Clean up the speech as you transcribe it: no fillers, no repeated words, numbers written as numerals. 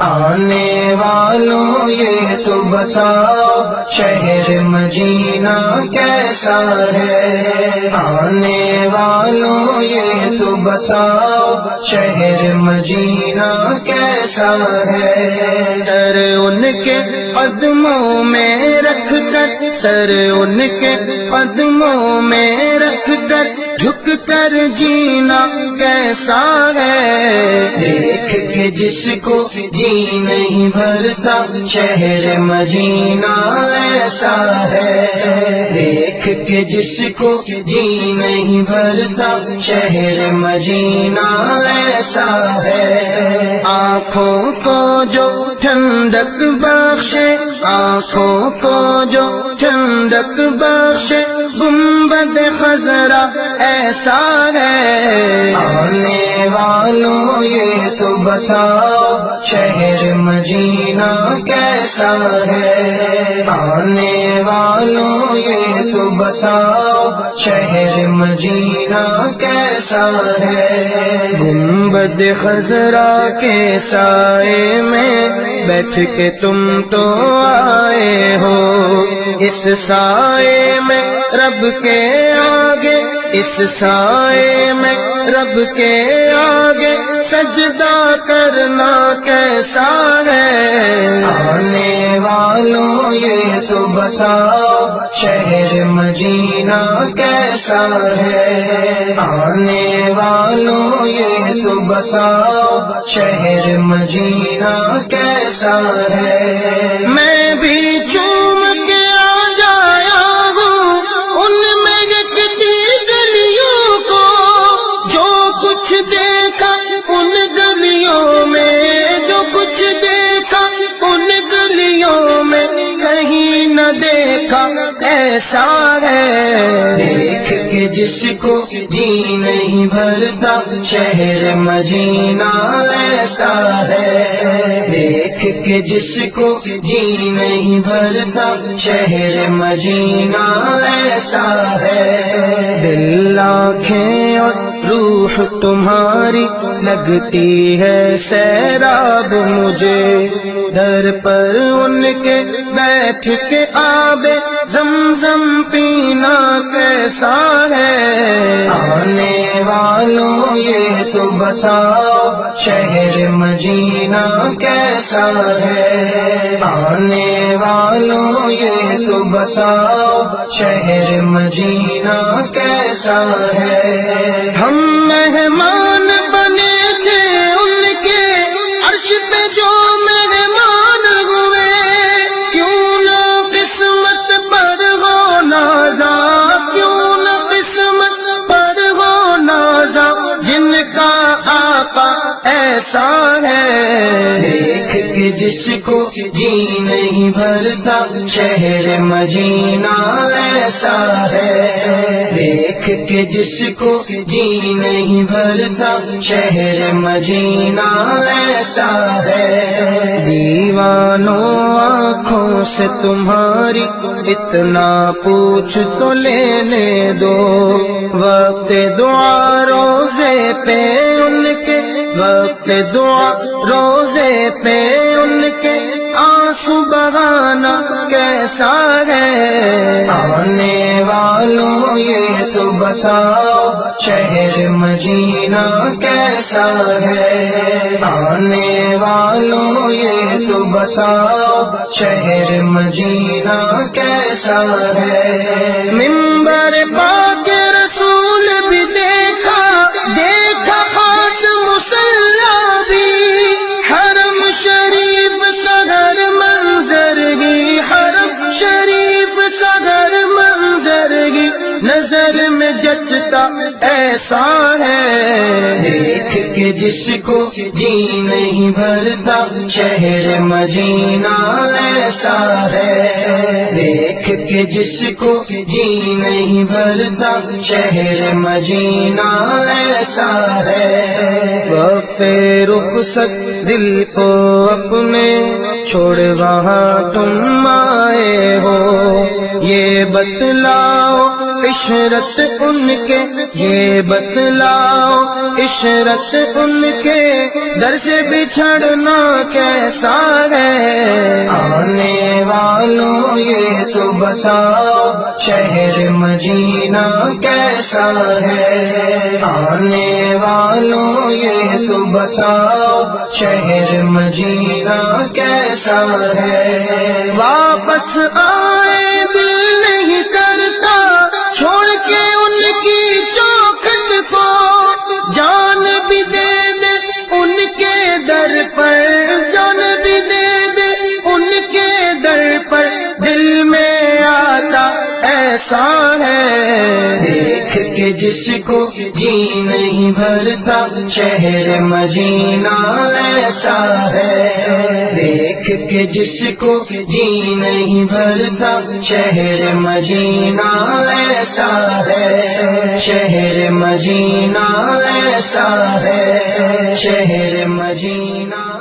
آنے والوں یہ تو بتاؤ شہر مدینہ کیسا ہے، آنے والوں یہ تو بتاؤ شہر مدینہ کیسا ہے۔ سر ان کے قدموں میں رکھ کر، سر ان کے قدموں میں رکھ کر جھک کر جینا کیسا ہے، دیکھ کے جس کو جی نہیں بھرتا شہر مدینہ ایسا ہے، دیکھ کے جس کو جی نہیں بھرتا شہر مدینہ ایسا ہے۔ آنکھوں کو جو ٹھنڈک بخشے، آنکھوں کو جو ٹھنڈک بخشے گنبد خضرا ایسا ہے، آنے والوں یہ تو بتاؤ شہر مدینہ کیسا ہے، آنے والوں یہ تو بتاؤ شہر مدینہ کیسا ہے۔ گنبد خضرا کے سائے میں بیٹھ کے تم تو آئے ہو، اس سائے میں رب کے آگے، اس سائے میں رب کے آگے سجدہ کرنا کیسا ہے، آنے والوں یہ تو بتاؤ شہر مدینہ کیسا ہے، آنے والوں یہ تو بتاؤ شہر مدینہ کیسا ہے۔ میں بھی چوم کے آ جایا ہوں ان میں یکتی گلیوں کو، جو کچھ دیکھا ان گلیوں میں، جو کچھ دیکھا ان گلیوں میں کہیں نہ دیکھا ایسا ہے، دیکھ کے جس کو جی نہیں بھرتا شہر مدینہ ایسا ہے، دیکھ کے جس کو جی نہیں بھرتا شہر مدینہ ایسا ہے۔ دل آنکھیں اور روح تمہاری لگتی ہے سیراب مجھے، در پر ان کے بیٹھ کے آب زمزم پینا کیسا ہے، آنے والوں یہ تو بتاؤ شہر مدینہ کیسا ہے، آنے والوں یہ تو بتاؤ شہر مدینہ کیسا ہے۔ ہم مہمان بنے تھے ان کے عرش پہ جو مہمان ہوئے، کیوں نہ قسمت پر ہو نازا، کیوں نہ قسمت پر ہو نازا، جن کا آقا ایسا ہے، دیکھ کے جس کو جی نہیں بھرتا شہر مدینہ ایسا ہے، دیکھ کے جس کو جی نہیں بھرتا شہر مدینہ ایسا ہے۔ دیوانوں آنکھوں سے تمہاری اتنا پوچھ تو لینے دو، وقت دعا روزے پہ ان کے، وقت دعا روزے پہ ان کے آنسو بہانا کیسا ہے، آنے والوں یہ تو بتاؤ شہر مدینہ کیسا ہے، آنے والوں یہ تو بتاؤ شہر مدینہ کیسا ہے۔ منبر پاک رسول بھی دیکھا، دیکھا خاص مصلی بھی، حرم شریف صدر منظر ہی، حرم شریف صدر منظر ہی نظر میں جچتا ایسا ہے، دیکھ کے جس کو جی نہیں بھرتا شہر مدینہ ایسا ہے، دیکھ کے جس کو جی نہیں بھرتا شہر مدینہ ایسا ہے۔ وقت رخصت دل کو اپنے چھوڑ وہاں تم آئے ہو، یہ بتلاؤ عشرت ان کے، یہ بتلاؤ عشرت ان کے در سے بچھڑنا کیسا بتاؤ شہر مدینہ کیسا ہے، آنے والوں یہ تو بتاؤ شہر مدینہ کیسا ہے، واپس آئے دل نہیں کرتا چھوڑ کے ان کی چوکھٹ کو، جان بھی دے دے ان کے در پر، جان بھی دے دے ان کے در پر، دل میں آتا ایسا ہے، دیکھ کے جس کو جی نہیں بھرتا شہر مدینہ ایسا ہے، دیکھ کے جس کو جی نہیں بھرتا شہر مدینہ ایسا ہے، شہر مدینہ ایسا ہے، شہر مدینہ